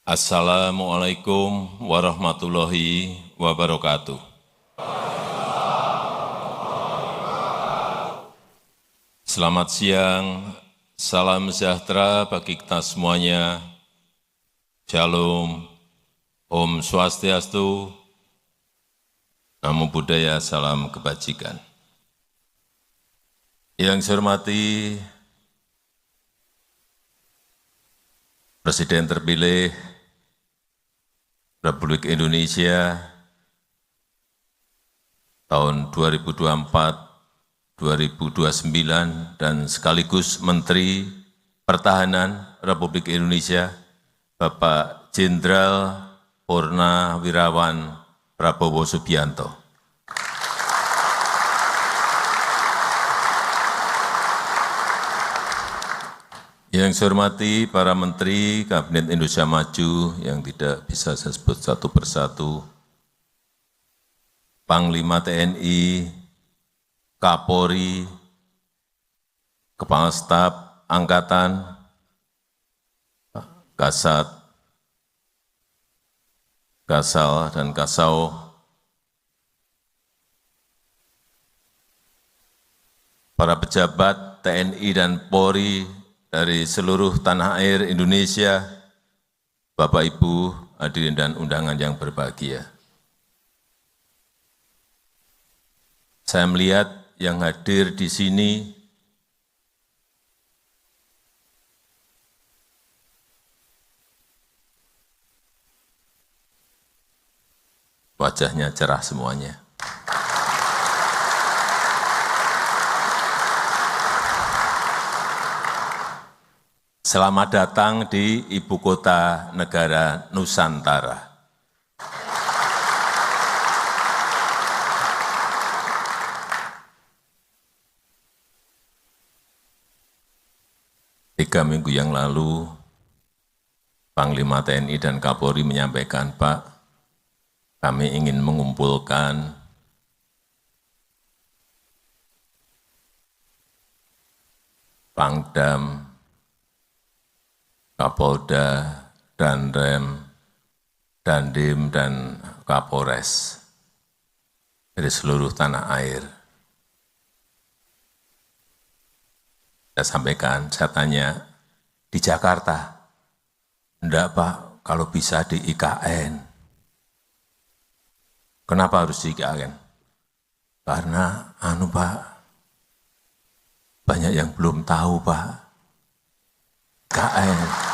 Assalamualaikum warahmatullahi wabarakatuh. Selamat siang, salam sejahtera bagi kita semuanya. Shalom, Om Swastiastu, Namo Buddhaya, salam kebajikan. Yang saya hormati Presiden terpilih Republik Indonesia tahun 2024-2029 dan sekaligus Menteri Pertahanan Republik Indonesia, Bapak Jenderal Purnawirawan Prabowo Subianto. Yang saya hormati para Menteri Kabinet Indonesia Maju yang tidak bisa saya sebut satu persatu, Panglima TNI, Kapolri, Kepala Staf Angkatan, Kasat, Kasal, dan Kasau, para pejabat TNI dan Polri dari seluruh tanah air Indonesia, Bapak Ibu hadirin dan undangan yang berbahagia. Saya melihat yang hadir di sini wajahnya cerah semuanya. Selamat datang di Ibu Kota Negara Nusantara. Tiga minggu yang lalu, Panglima TNI dan Kapolri menyampaikan, Pak, kami ingin mengumpulkan Pangdam, Kapolda, Danrem, Dandim, dan Kapolres dari seluruh tanah air. Saya sampaikan, saya tanya, di Jakarta? Enggak Pak, kalau bisa di IKN. Kenapa harus di IKN? Karena, Pak, banyak yang belum tahu Pak, IKN.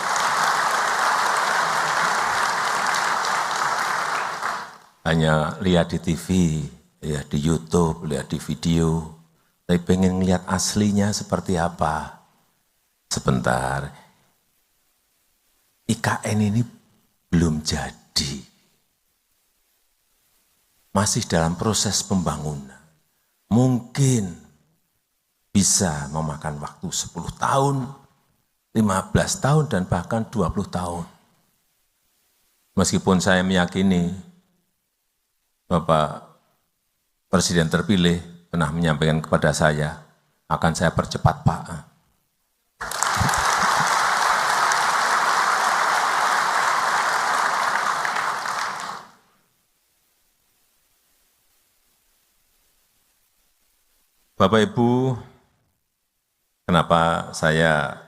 Hanya lihat di TV, lihat di YouTube, lihat di video, tapi pengen lihat aslinya seperti apa. Sebentar, IKN ini belum jadi. Masih dalam proses pembangunan. Mungkin bisa memakan waktu 10 tahun, 15 tahun, dan bahkan 20 tahun. Meskipun saya meyakini Bapak Presiden terpilih pernah menyampaikan kepada saya, akan saya percepat Pak. Bapak Ibu, kenapa saya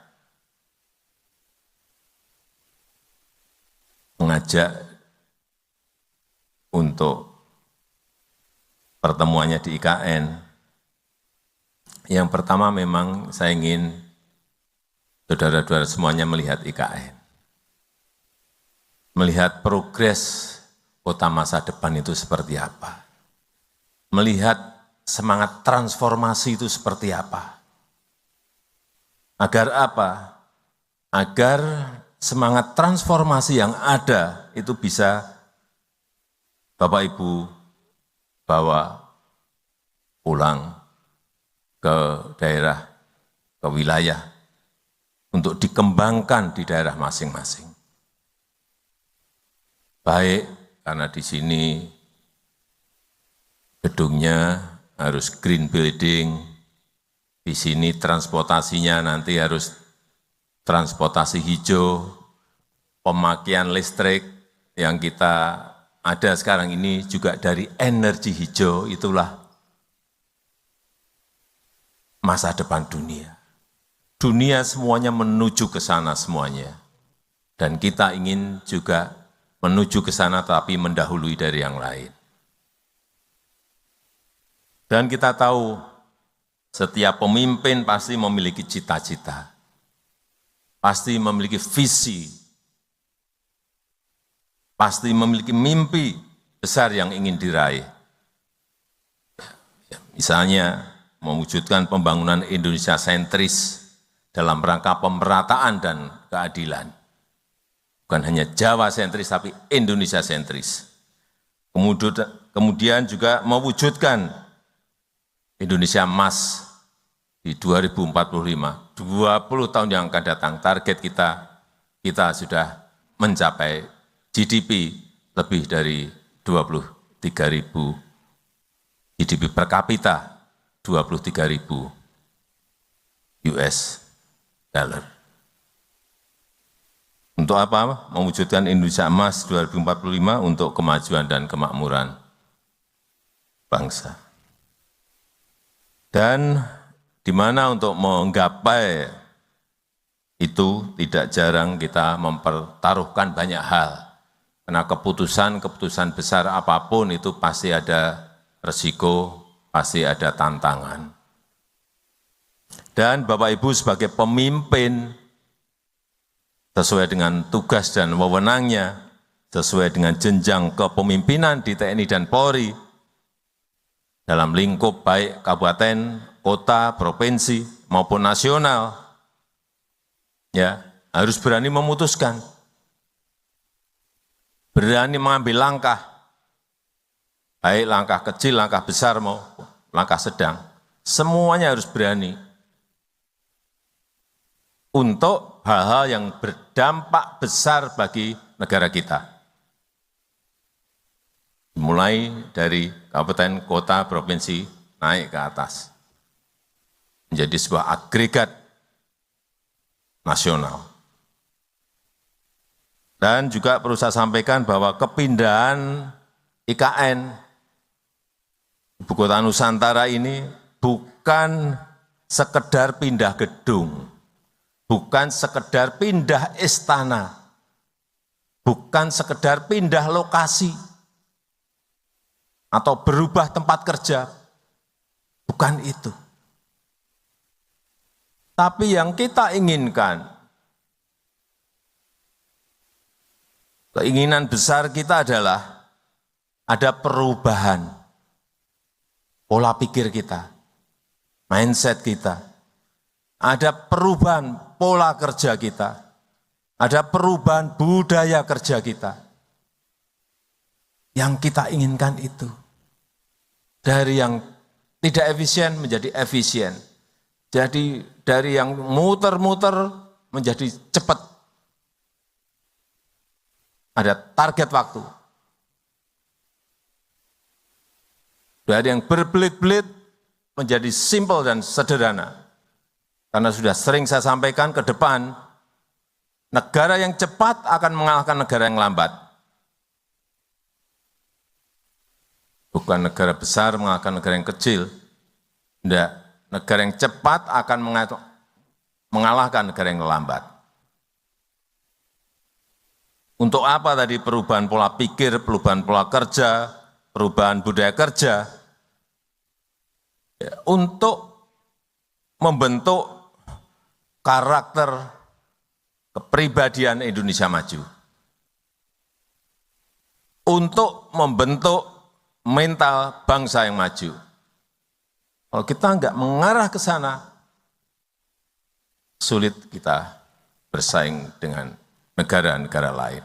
mengajak untuk pertemuannya di IKN? Yang pertama memang saya ingin saudara-saudara semuanya melihat IKN. Melihat progres kota masa depan itu seperti apa. Melihat semangat transformasi itu seperti apa. Agar apa? Agar semangat transformasi yang ada itu bisa Bapak Ibu bawa pulang ke daerah, ke wilayah, untuk dikembangkan di daerah masing-masing. Baik, karena di sini gedungnya harus green building, di sini transportasinya nanti harus transportasi hijau, pemakaian listrik yang kita ada sekarang ini juga dari energi hijau, itulah masa depan dunia. Dunia semuanya menuju ke sana semuanya. Dan kita ingin juga menuju ke sana tapi mendahului dari yang lain. Dan kita tahu setiap pemimpin pasti memiliki cita-cita, pasti memiliki visi, pasti memiliki mimpi besar yang ingin diraih. Misalnya, mewujudkan pembangunan Indonesia sentris dalam rangka pemerataan dan keadilan. Bukan hanya Jawa sentris, tapi Indonesia sentris. Kemudian juga mewujudkan Indonesia emas di 2045, 20 tahun yang akan datang, target kita sudah mencapai GDP lebih dari 23.000, GDP per kapita 23.000 US dollar. Untuk apa? Mewujudkan Indonesia emas 2045 untuk kemajuan dan kemakmuran bangsa. Dan di mana untuk menggapai itu tidak jarang kita mempertaruhkan banyak hal. Karena keputusan besar apapun itu pasti ada risiko, pasti ada tantangan. Dan Bapak Ibu sebagai pemimpin, sesuai dengan tugas dan wewenangnya, sesuai dengan jenjang kepemimpinan di TNI dan Polri, dalam lingkup baik kabupaten, kota, provinsi, maupun nasional, ya harus berani memutuskan, berani mengambil langkah, baik langkah kecil, langkah besar, maupun langkah sedang, semuanya harus berani untuk hal-hal yang berdampak besar bagi negara kita. Mulai dari kabupaten, kota, provinsi, naik ke atas. Menjadi sebuah agregat nasional. Dan juga perlu saya sampaikan bahwa kepindahan IKN, Ibu Kota Nusantara ini bukan sekedar pindah gedung, bukan sekedar pindah istana, bukan sekedar pindah lokasi, atau berubah tempat kerja, bukan itu. Tapi yang kita inginkan, keinginan besar kita adalah ada perubahan pola pikir kita, mindset kita, ada perubahan pola kerja kita, ada perubahan budaya kerja kita. Yang kita inginkan itu, dari yang tidak efisien menjadi efisien, jadi dari yang muter-muter menjadi cepat, ada target waktu, dari yang berbelit-belit menjadi simpel dan sederhana. Karena sudah sering saya sampaikan ke depan, negara yang cepat akan mengalahkan negara yang lambat. Bukan negara besar mengalahkan negara yang kecil. Tidak, negara yang cepat akan mengalahkan negara yang lambat. Untuk apa tadi perubahan pola pikir, perubahan pola kerja, perubahan budaya kerja? Ya, untuk membentuk karakter kepribadian Indonesia maju. Untuk membentuk mental bangsa yang maju. Kalau kita enggak mengarah ke sana, sulit kita bersaing dengan negara-negara lain.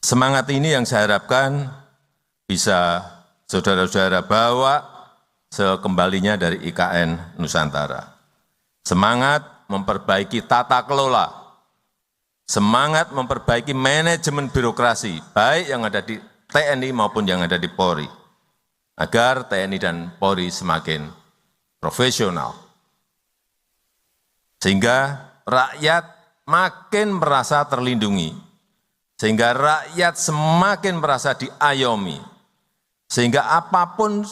Semangat ini yang saya harapkan bisa saudara-saudara bawa sekembalinya dari IKN Nusantara. Semangat memperbaiki tata kelola, semangat memperbaiki manajemen birokrasi, baik yang ada di TNI maupun yang ada di Polri, agar TNI dan Polri semakin profesional. Sehingga rakyat makin merasa terlindungi, sehingga rakyat semakin merasa diayomi, sehingga apapun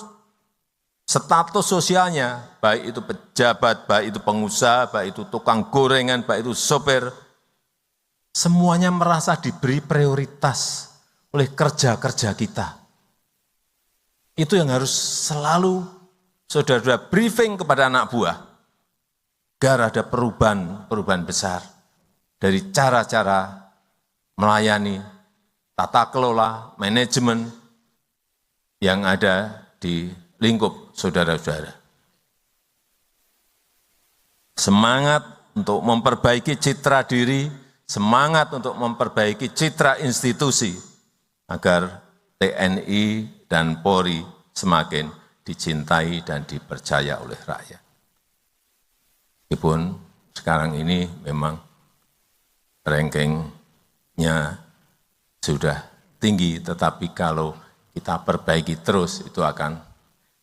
status sosialnya, baik itu pejabat, baik itu pengusaha, baik itu tukang gorengan, baik itu sopir, semuanya merasa diberi prioritas oleh kerja-kerja kita. Itu yang harus selalu saudara-saudara briefing kepada anak buah, agar ada perubahan besar dari cara-cara melayani, tata kelola, manajemen yang ada di lingkup saudara-saudara. Semangat untuk memperbaiki citra diri, semangat untuk memperbaiki citra institusi, agar TNI dan Polri semakin dicintai dan dipercaya oleh rakyat. Meskipun sekarang ini memang rankingnya sudah tinggi, tetapi kalau kita perbaiki terus itu akan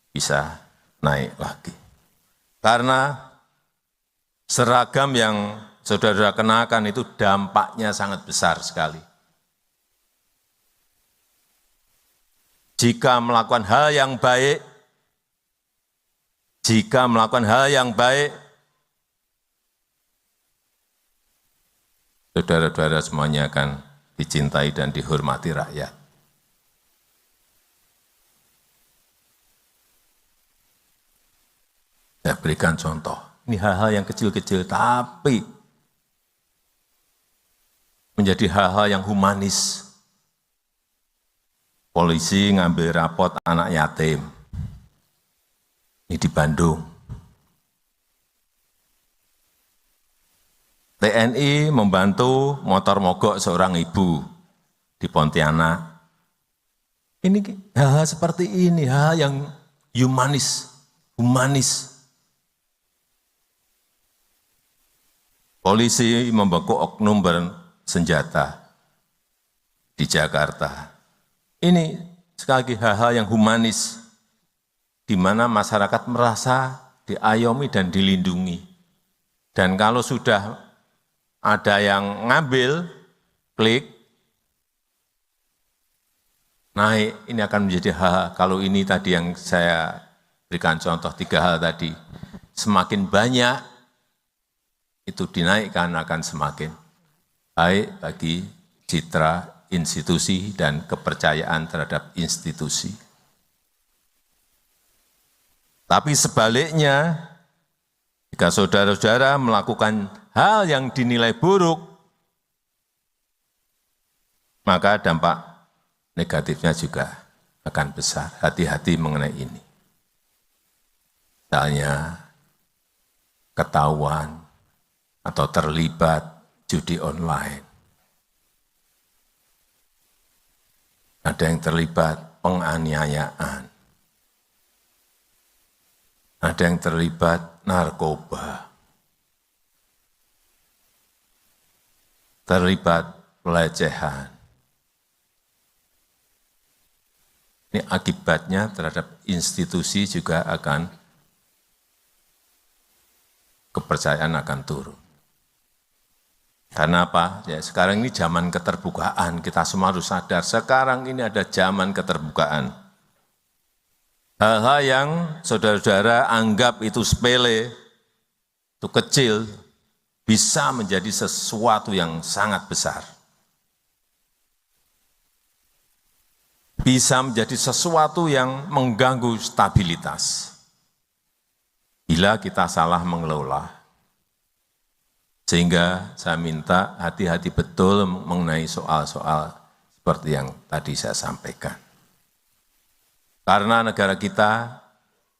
bisa naik lagi. Karena seragam yang saudara-saudara kenakan itu dampaknya sangat besar sekali. Jika melakukan hal yang baik, saudara-saudara semuanya akan dicintai dan dihormati rakyat. Saya berikan contoh, ini hal-hal yang kecil-kecil tapi menjadi hal-hal yang humanis. Polisi ngambil rapot anak yatim, ini di Bandung. TNI membantu motor mogok seorang ibu di Pontianak. Ini hal-hal seperti ini, hal yang humanis. Polisi membekuk oknum bersenjata di Jakarta. Ini sekali lagi hal-hal yang humanis, di mana masyarakat merasa diayomi dan dilindungi. Dan kalau sudah ada yang ngambil, klik, naik, ini akan menjadi hal, kalau ini tadi yang saya berikan contoh 3 hal tadi, semakin banyak itu dinaikkan akan semakin baik bagi citra institusi dan kepercayaan terhadap institusi. Tapi sebaliknya, jika saudara-saudara melakukan hal yang dinilai buruk, maka dampak negatifnya juga akan besar. Hati-hati mengenai ini. Misalnya, ketahuan atau terlibat judi online. Ada yang terlibat penganiayaan. Ada yang terlibat narkoba. Terlibat pelecehan. Ini akibatnya terhadap institusi juga akan, kepercayaan akan turun. Karena apa? Ya, sekarang ini zaman keterbukaan, kita semua harus sadar, sekarang ini ada zaman keterbukaan. Hal-hal yang saudara-saudara anggap itu sepele, itu kecil, bisa menjadi sesuatu yang sangat besar. Bisa menjadi sesuatu yang mengganggu stabilitas. Bila kita salah mengelola. Sehingga saya minta hati-hati betul mengenai soal-soal seperti yang tadi saya sampaikan. Karena negara kita,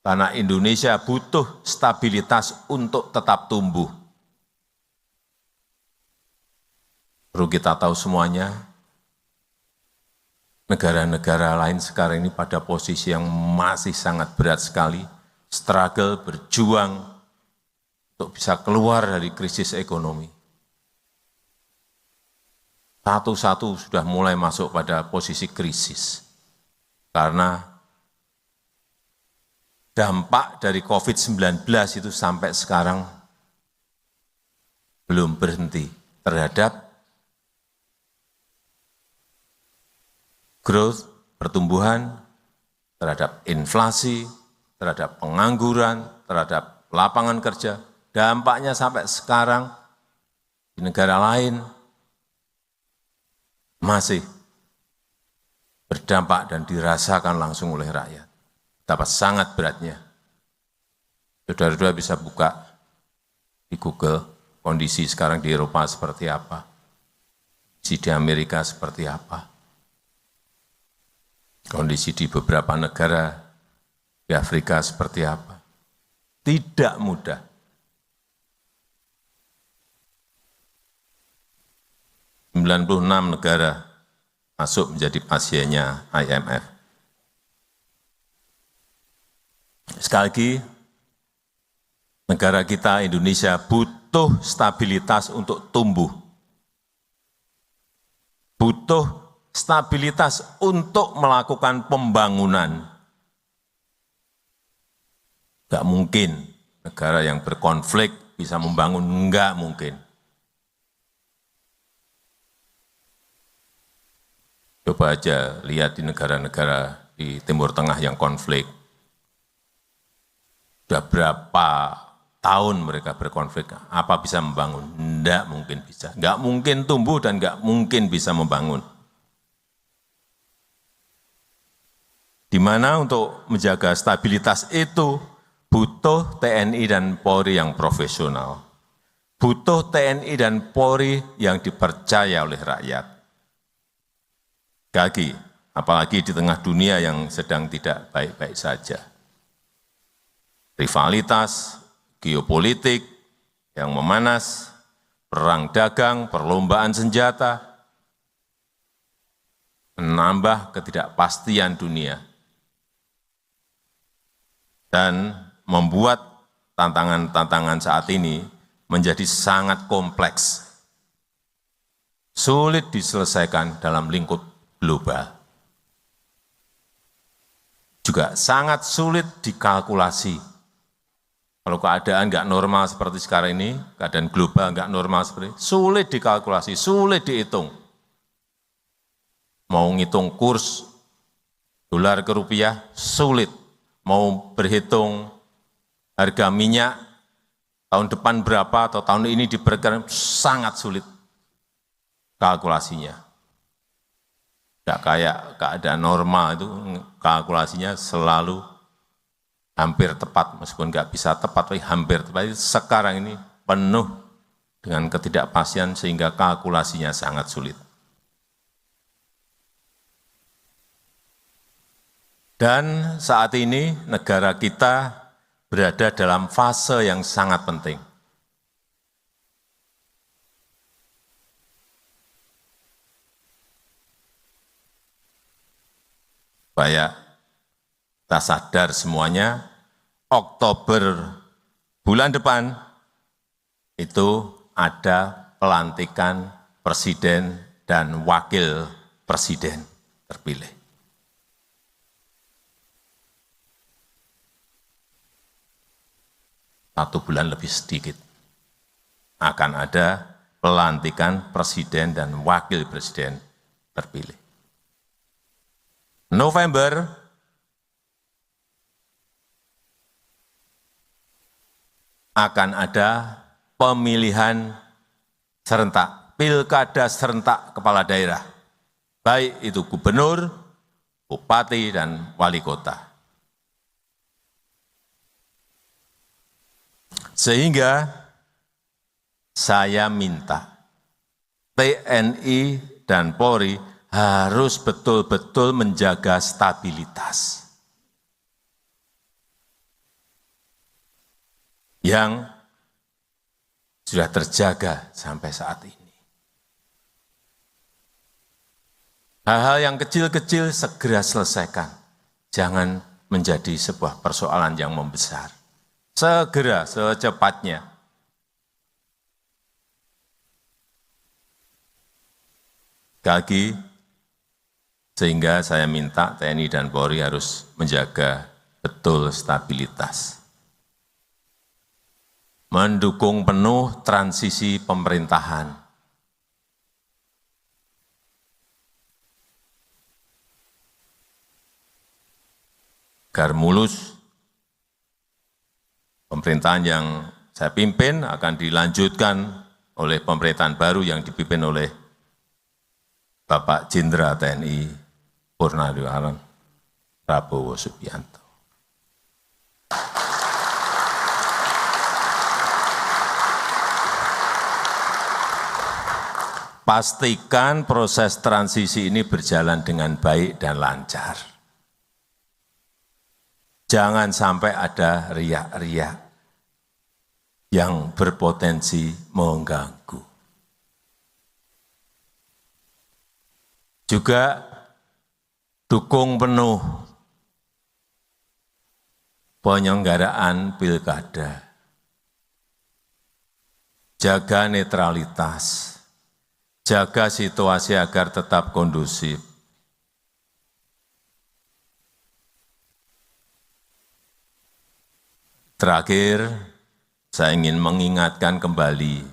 karena Indonesia butuh stabilitas untuk tetap tumbuh. Perlu kita tahu semuanya, negara-negara lain sekarang ini pada posisi yang masih sangat berat sekali, struggle, berjuang, untuk bisa keluar dari krisis ekonomi. Satu-satu sudah mulai masuk pada posisi krisis. Karena dampak dari COVID-19 itu sampai sekarang belum berhenti. terhadap growth, pertumbuhan, terhadap inflasi, terhadap pengangguran, terhadap lapangan kerja. Dampaknya sampai sekarang di negara lain masih berdampak dan dirasakan langsung oleh rakyat. Betapa sangat beratnya. Saudara-saudara bisa buka di Google kondisi sekarang di Eropa seperti apa, di Amerika seperti apa, kondisi di beberapa negara di Afrika seperti apa. Tidak mudah. ...96 negara masuk menjadi pasiennya IMF. Sekali lagi, negara kita Indonesia butuh stabilitas untuk tumbuh. Butuh stabilitas untuk melakukan pembangunan. Enggak mungkin negara yang berkonflik bisa membangun, enggak mungkin. Coba aja lihat di negara-negara di Timur Tengah yang konflik. Sudah berapa tahun mereka berkonflik, apa bisa membangun? Enggak mungkin bisa. Enggak mungkin tumbuh dan enggak mungkin bisa membangun. Di mana untuk menjaga stabilitas itu butuh TNI dan Polri yang profesional. Butuh TNI dan Polri yang dipercaya oleh rakyat. Sekali lagi, apalagi di tengah dunia yang sedang tidak baik-baik saja. Rivalitas, geopolitik yang memanas, perang dagang, perlombaan senjata, menambah ketidakpastian dunia, dan membuat tantangan-tantangan saat ini menjadi sangat kompleks, sulit diselesaikan dalam lingkup global, juga sangat sulit dikalkulasi. Kalau keadaan nggak normal seperti sekarang ini, keadaan global nggak normal seperti ini, sulit dikalkulasi, sulit dihitung. Mau ngitung kurs dolar ke rupiah, sulit. Mau berhitung harga minyak tahun depan berapa atau tahun ini diperkirakan, sangat sulit kalkulasinya. Nggak kayak keadaan normal itu, kalkulasinya selalu hampir tepat, meskipun nggak bisa tepat, tapi hampir tepat. Sekarang ini penuh dengan ketidakpastian sehingga kalkulasinya sangat sulit. Dan saat ini negara kita berada dalam fase yang sangat penting. Supaya kita sadar semuanya, Oktober bulan depan itu ada pelantikan presiden dan wakil presiden terpilih. Satu bulan lebih sedikit akan ada pelantikan presiden dan wakil presiden terpilih. November akan ada pemilihan serentak, pilkada serentak kepala daerah, baik itu gubernur, bupati, dan wali kota. Sehingga saya minta TNI dan Polri harus betul-betul menjaga stabilitas yang sudah terjaga sampai saat ini. Hal-hal yang kecil-kecil segera selesaikan. Jangan menjadi sebuah persoalan yang membesar. Segera, secepatnya. Sekali lagi, sehingga saya minta TNI dan Polri harus menjaga betul stabilitas. Mendukung penuh transisi pemerintahan agar mulus. Pemerintahan yang saya pimpin akan dilanjutkan oleh pemerintahan baru yang dipimpin oleh Bapak Jenderal TNI Purnawirawan Prabowo Subianto. Pastikan proses transisi ini berjalan dengan baik dan lancar. Jangan sampai ada riak-riak yang berpotensi mengganggu. Juga dukung penuh penyelenggaraan pilkada. Jaga netralitas, jaga situasi agar tetap kondusif. Terakhir, saya ingin mengingatkan kembali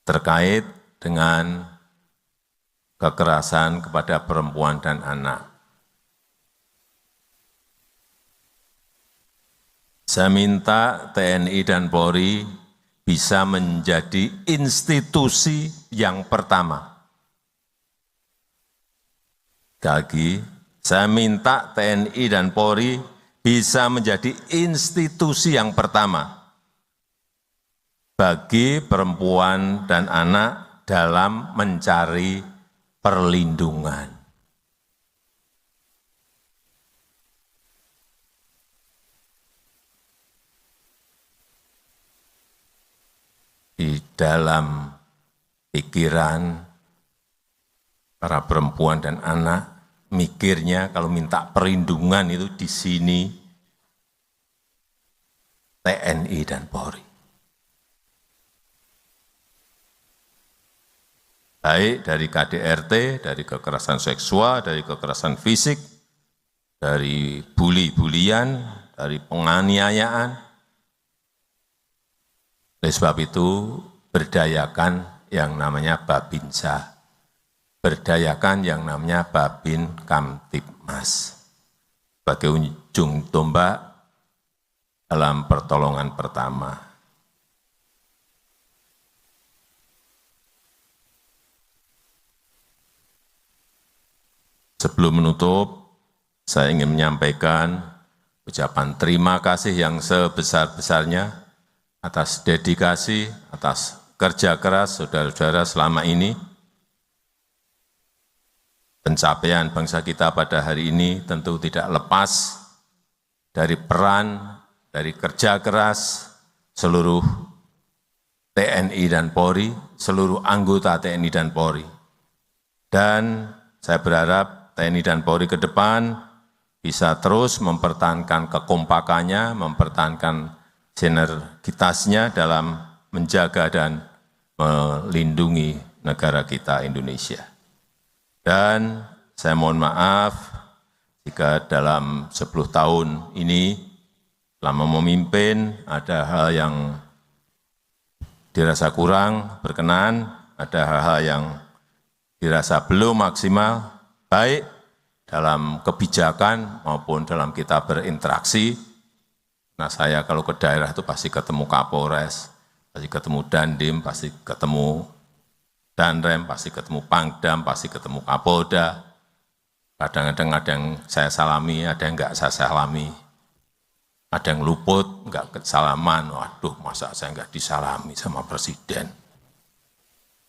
terkait dengan kekerasan kepada perempuan dan anak. Saya minta TNI dan Polri bisa menjadi institusi yang pertama. Sekali lagi, saya minta TNI dan Polri bisa menjadi institusi yang pertama bagi perempuan dan anak dalam mencari perlindungan. Di dalam pikiran para perempuan dan anak, mikirnya kalau minta perlindungan itu di sini TNI dan Polri. Baik dari KDRT, dari kekerasan seksual, dari kekerasan fisik, dari bully-bulian, dari penganiayaan. Oleh sebab itu, berdayakan yang namanya Babinsa, berdayakan yang namanya Babin Kamtibmas sebagai ujung tombak dalam pertolongan pertama. Sebelum menutup, saya ingin menyampaikan ucapan terima kasih yang sebesar-besarnya atas dedikasi, atas kerja keras saudara-saudara selama ini. Pencapaian bangsa kita pada hari ini tentu tidak lepas dari peran, dari kerja keras seluruh TNI dan Polri, seluruh anggota TNI dan Polri. Dan saya berharap TNI dan Polri ke depan bisa terus mempertahankan kekompakannya, mempertahankan sinergitasnya dalam menjaga dan melindungi negara kita Indonesia. Dan saya mohon maaf jika dalam 10 tahun ini selama memimpin ada hal yang dirasa kurang berkenan, ada hal-hal yang dirasa belum maksimal, baik dalam kebijakan maupun dalam kita berinteraksi. Nah, saya kalau ke daerah itu pasti ketemu Kapolres, pasti ketemu Dandim, pasti ketemu Danrem, pasti ketemu Pangdam, pasti ketemu Kapolda. Kadang-kadang ada yang saya salami, ada yang enggak saya salami. Ada yang luput, enggak salaman. Waduh, masa saya enggak disalami sama Presiden.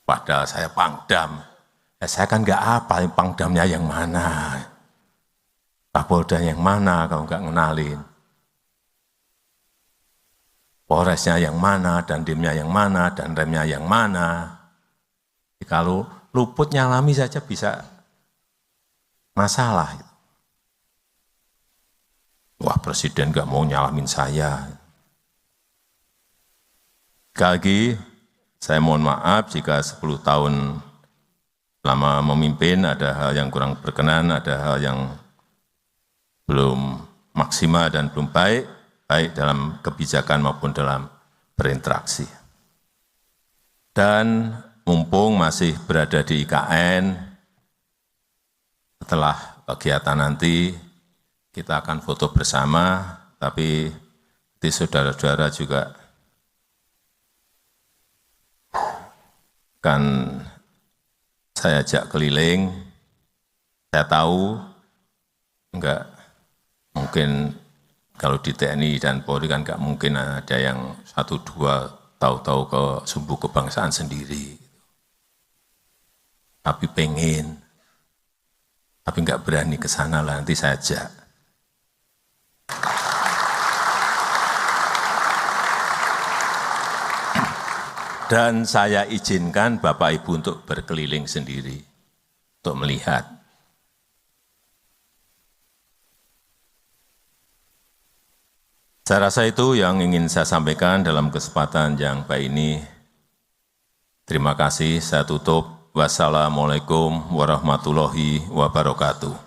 Padahal saya Pangdam. Saya kan enggak apa, Pangdamnya yang mana. Kapolda yang mana kalau enggak ngenalin. Polresnya yang mana, Dandimnya yang mana, dan remnya yang mana. Kalau luput nyalami saja bisa masalah. Wah, Presiden enggak mau nyalamin saya. Sekali lagi, saya mohon maaf jika 10 tahun lama memimpin, ada hal yang kurang berkenan, ada hal yang belum maksimal dan belum baik, baik dalam kebijakan maupun dalam berinteraksi. Dan mumpung masih berada di IKN, setelah kegiatan nanti, kita akan foto bersama, tapi di saudara-saudara juga akan saya ajak keliling. Saya tahu enggak mungkin kalau di TNI dan Polri kan enggak mungkin ada yang 1-2 tahu-tahu ke sumbu kebangsaan sendiri. Tapi pengen, tapi enggak berani ke sana lah, nanti saya ajak. Dan saya izinkan Bapak Ibu untuk berkeliling sendiri, untuk melihat. Saya rasa itu yang ingin saya sampaikan dalam kesempatan yang baik ini. Terima kasih, saya tutup. Wassalamualaikum warahmatullahi wabarakatuh.